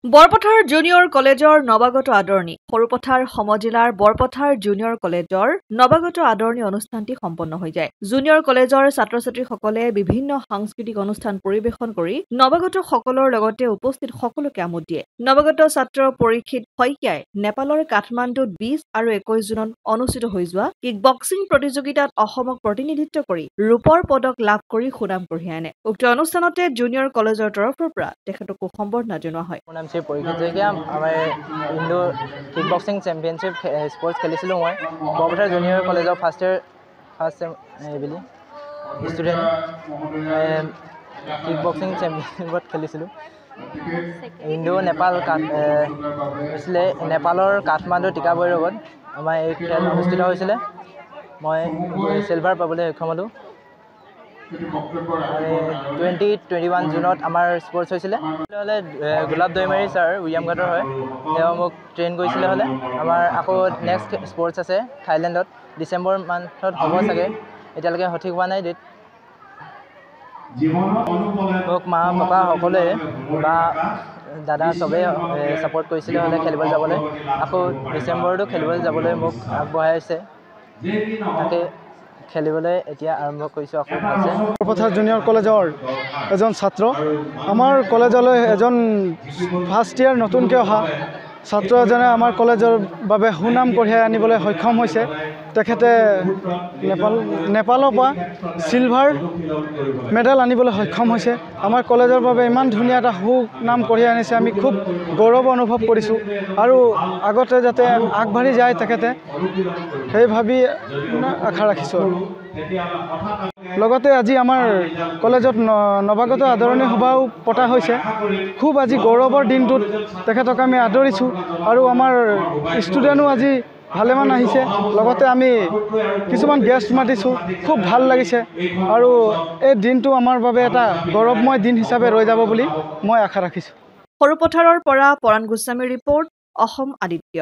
Borpathar junior কলেজৰ নৱাগত আদৰণি সৰুপথাৰ সমজিলাৰ বৰপথাৰ জুনিয়ৰ কলেজৰ নৱাগত আদৰণি অনুষ্ঠানটি সম্পন্ন হৈ যায়। জুনিয়ৰ কলেজৰ ছাত্ৰ-ছাত্ৰীসকলে বিভিন্ন সাংস্কৃতিক অনুষ্ঠান পৰিৱেশন কৰি নৱাগত সকলৰ লগতে উপস্থিত সকলোকে আমোদ দিয়ে। নৱাগত ছাত্ৰ পৰীক্ষিত শইকীয়াই নেপালৰ কাঠমাণ্ডুত 20 আৰু 21 জুনত অনুষ্ঠিত হৈ যোৱা কিক বক্সিং প্ৰতিযোগিতাত অসমক প্ৰতিনিধিত্ব কৰি ৰূপৰ পদক লাভ কৰি সুনাম কঢ়িয়াই আনে। উক্ত অনুষ্ঠানতে জুনিয়ৰ কলেজৰ তৰফৰ পৰা তেখেতকো সম্বৰ্ধনা জনোৱা হয়। পৰীক্ষিত শইকীয়া আমাৰ indoor kick boxing championship sports খেলিছিলোঁ মই বৰপথাৰ জুনিয়ৰ কলেজৰ ফাৰ্ষ্ট চেম বুলি ষ্টুডেণ্ট কিক বক্সিং চেম্পিয়নশ্বিপত খেলিছিলোঁ। ইণ্ডো নেপাল হৈছিলে নেপালৰ কাঠমাণ্ডু টিকাভৈৰৱত আমাৰ এই খেল অনুষ্ঠিত হৈছিলে। মই চিলভাৰ পাবলৈ সক্ষম হ'লোঁ। 2021 জুনত আমাৰ স্পৰ্টছ হৈছিলে। হ'লে গোলাপ দৈমাৰী ছাৰ উইয়ামঘাটৰ হয়, তেওঁ মোক ট্ৰেইন কৰিছিলে। হ'লে আমাৰ আকৌ নেক্সট স্পৰ্টছ আছে থাইলেণ্ডত ডিচেম্বৰ মান্থত হ'ব চাগে, এতিয়ালৈকে সঠিক হোৱা নাই ডেট। মোক মা পাপা সকলোৱে বা দাদা চবেই ছাপোৰ্ট কৰিছিলে হ'লে খেলিবলৈ যাবলৈ। আকৌ ডিচেম্বৰতো খেলিবলৈ যাবলৈ মোক আগবঢ়াইছে, তাকে খেলিবলৈ এতিয়া আৰম্ভ কৰিছোঁ। আকৌ বৰপথাৰ জুনিয়ৰ কলেজৰ এজন ছাত্ৰ, আমাৰ কলেজলৈ এজন ফাৰ্ষ্ট ইয়াৰ নতুনকৈ অহা ছাত্ৰ এজনে আমাৰ কলেজৰ বাবে সুনাম কঢ়িয়াই আনিবলৈ সক্ষম হৈছে। তেখেতে নেপালৰ পৰা চিলভাৰ মেডেল আনিবলৈ সক্ষম হৈছে। আমাৰ কলেজৰ বাবে ইমান ধুনীয়া এটা সুনাম কঢ়িয়াই আনিছে, আমি খুব গৌৰৱ অনুভৱ কৰিছোঁ আৰু আগতে যাতে আগবাঢ়ি যায় তেখেতে, সেই ভাবি আশা ৰাখিছোঁ। লগতে আজি আমাৰ কলেজত নৱাগত আদৰণি সভাও পতা হৈছে। খুব আজি গৌৰৱৰ দিনটোত তেখেতক আমি আদৰিছোঁ আৰু আমাৰ ষ্টুডেণ্টো আজি ভালেমান আহিছে। লগতে আমি কিছুমান গেষ্ট মাতিছোঁ, খুব ভাল লাগিছে আৰু এই দিনটো আমাৰ বাবে এটা গৌৰৱময় দিন হিচাপে ৰৈ যাব বুলি মই আশা ৰাখিছোঁ। সৰুপথাৰৰ পৰা পৰাণ গোস্বামীৰ ৰিপৰ্ট, অসম আদিত্য।